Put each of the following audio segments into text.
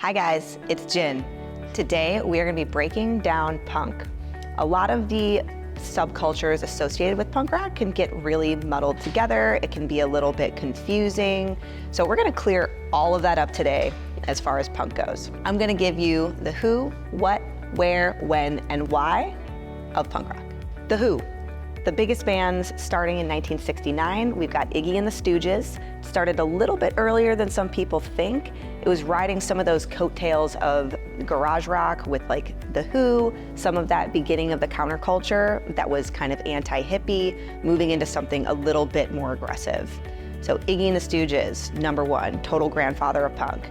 Hi guys, it's Jin. Today we are going to be breaking down punk. A lot of the subcultures associated with punk rock can get really muddled together. It can be a little bit confusing. So we're going to clear all of that up today as far as punk goes. I'm going to give you the who, what, where, when, and why of punk rock. The Who. The biggest bands starting in 1969, we've got Iggy and the Stooges. It started a little bit earlier than some people think. It was riding some of those coattails of garage rock with like The Who, some of that beginning of the counterculture that was kind of anti-hippie, moving into something a little bit more aggressive. So Iggy and the Stooges, #1, total grandfather of punk.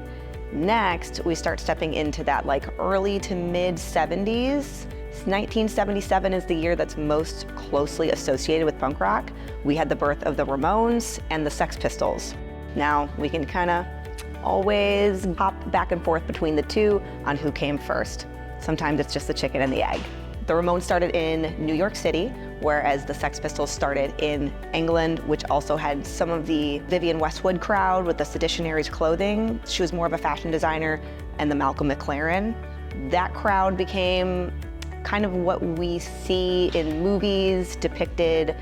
Next, we start stepping into that like early to mid 70s. 1977 is the year that's most closely associated with punk rock. We had the birth of the Ramones and the Sex Pistols. Now, we can kind of always hop back and forth between the two on who came first. Sometimes it's just the chicken and the egg. The Ramones started in New York City, whereas the Sex Pistols started in England, which also had some of the Vivienne Westwood crowd with the Seditionaries clothing. She was more of a fashion designer, and the Malcolm McLaren. That crowd became kind of what we see in movies depicted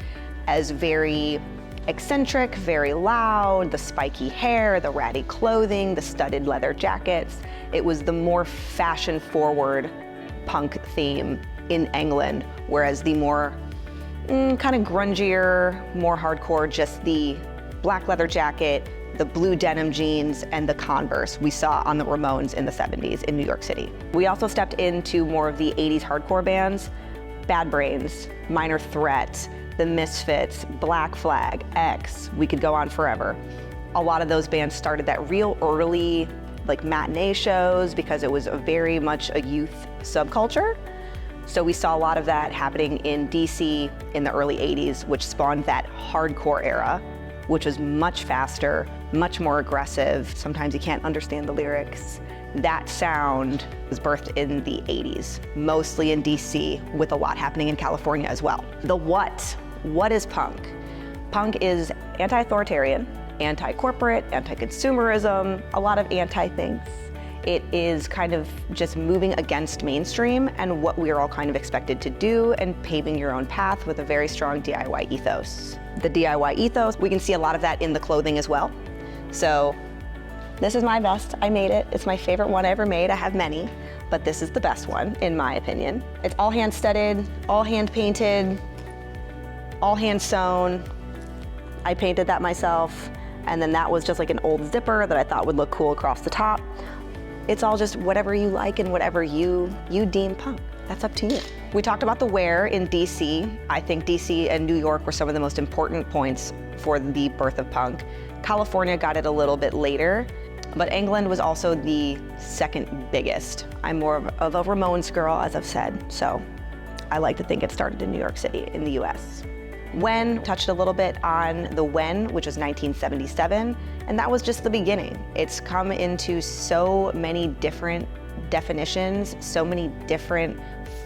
as very eccentric, very loud, the spiky hair, the ratty clothing, the studded leather jackets. It was the more fashion-forward punk theme in England, whereas the more kind of grungier, more hardcore, just the black leather jacket, the blue denim jeans, and the Converse we saw on the Ramones in the 70s in New York City. We also stepped into more of the 80s hardcore bands, Bad Brains, Minor Threat, the Misfits, Black Flag, X, we could go on forever. A lot of those bands started that real early like matinee shows because it was very much a youth subculture. So we saw a lot of that happening in DC in the early 80s, which spawned that hardcore era, which was much faster, much more aggressive. Sometimes you can't understand the lyrics. That sound was birthed in the 80s, mostly in DC, with a lot happening in California as well. The what? What is punk? Punk is anti-authoritarian, anti-corporate, anti-consumerism, a lot of anti-things. It is kind of just moving against mainstream and what we are all kind of expected to do and paving your own path with a very strong DIY ethos. The DIY ethos, we can see a lot of that in the clothing as well. So this is my vest, I made it. It's my favorite one I ever made. I have many, but this is the best one in my opinion. It's all hand studded, all hand painted, all hand sewn. I painted that myself. And then that was just like an old zipper that I thought would look cool across the top. It's all just whatever you like and whatever you deem punk. That's up to you. We talked about the where in DC. I think DC and New York were some of the most important points for the birth of punk. California got it a little bit later, but England was also the second biggest. I'm more of a Ramones girl, as I've said, so I like to think it started in New York City in the US. When, touched a little bit on the when, which was 1977, and that was just the beginning. It's come into so many different definitions, so many different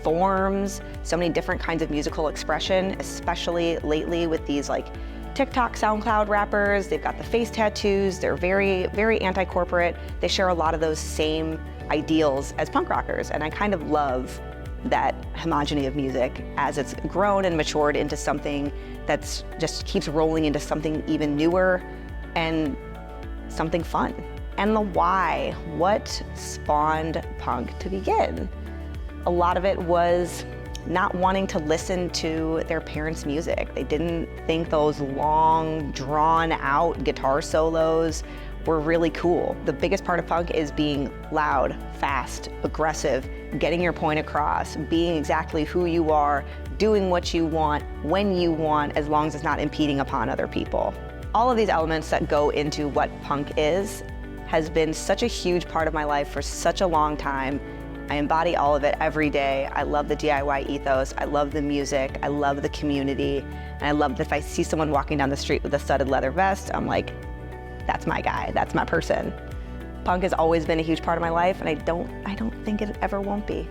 forms, so many different kinds of musical expression, especially lately with these like TikTok, SoundCloud rappers. They've got the face tattoos, they're very, very anti-corporate. They share a lot of those same ideals as punk rockers, and I kind of love that homogeny of music as it's grown and matured into something that's just keeps rolling into something even newer and something fun. And the why, what spawned punk to begin? A lot of it was not wanting to listen to their parents' music. They didn't think those long, drawn out guitar solos were really cool. The biggest part of punk is being loud, fast, aggressive, getting your point across, being exactly who you are, doing what you want, when you want, as long as it's not impeding upon other people. All of these elements that go into what punk is has been such a huge part of my life for such a long time. I embody all of it every day. I love the DIY ethos, I love the music, I love the community, and I love that if I see someone walking down the street with a studded leather vest, I'm like, that's my guy, that's my person. Punk has always been a huge part of my life, and I don't think it ever won't be.